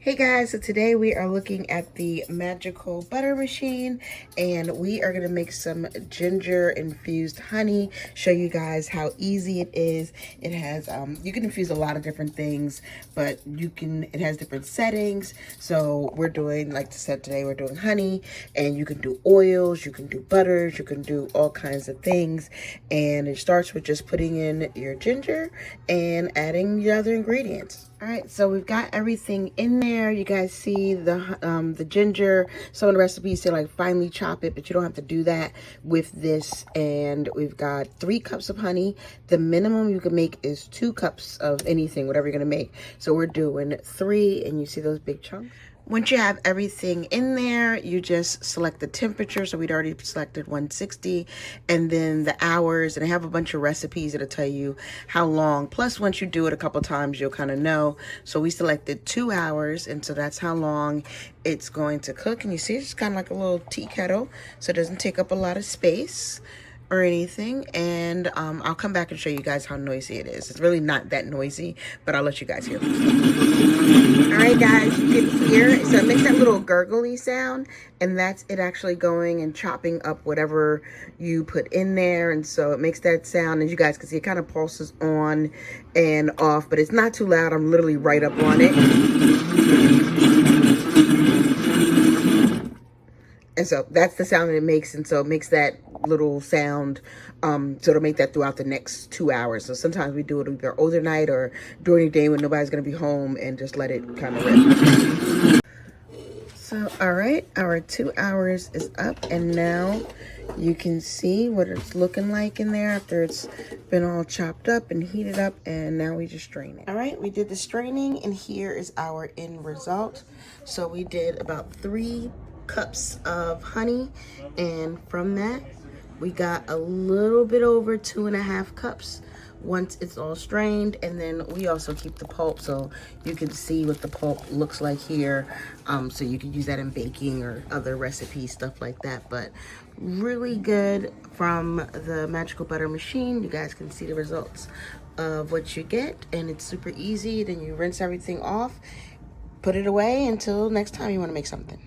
Hey guys, so today we are looking at the magical butter machine and we are going to make some ginger infused honey, show you guys how easy it is. It has, you can infuse a lot of different things, but it has different settings. So we're doing, like I said today, we're doing honey, and you can do oils, you can do butters, you can do all kinds of things. And it starts with just putting in your ginger and adding the other ingredients. All right, so we've got everything in there. You guys see the ginger. Some of the recipes say like finely chop it, but you don't have to do that with this. And we've got 3 cups of honey. The minimum you can make is 2 cups of anything, whatever you're gonna make. So we're doing 3, and you see those big chunks. Once you have everything in there, you just select the temperature. So we'd already selected 160, and then the hours, and I have a bunch of recipes that'll tell you how long. Plus, once you do it a couple times, you'll kind of know. So we selected 2 hours, and so that's how long it's going to cook. And you see, it's kind of like a little tea kettle, so it doesn't take up a lot of space or anything. And I'll come back and show you guys how noisy it is. It's really not that noisy, but I'll let you guys hear it. All right, guys, you can hear, so it makes that little gurgly sound, and that's it actually going and chopping up whatever you put in there. And so it makes that sound, and you guys can see it kind of pulses on and off, but it's not too loud. I'm literally right up on it. And so that's the sound that it makes. And so it makes that little sound. So it'll make that throughout the next 2 hours. So sometimes we do it either overnight or during the day when nobody's going to be home, and just let it kind of rest. So, all right, our 2 hours is up, and now you can see what it's looking like in there after it's been all chopped up and heated up, and now we just strain it. All right, we did the straining, and here is our end result. So we did about 3 cups of honey, and from that we got a little bit over 2.5 cups once it's all strained. And then we also keep the pulp, so you can see what the pulp looks like here. So you can use that in baking or other recipes, stuff like that. But really good from the magical butter machine. You guys can see the results of what you get, and it's super easy. Then you rinse everything off, put it away until next time you want to make something.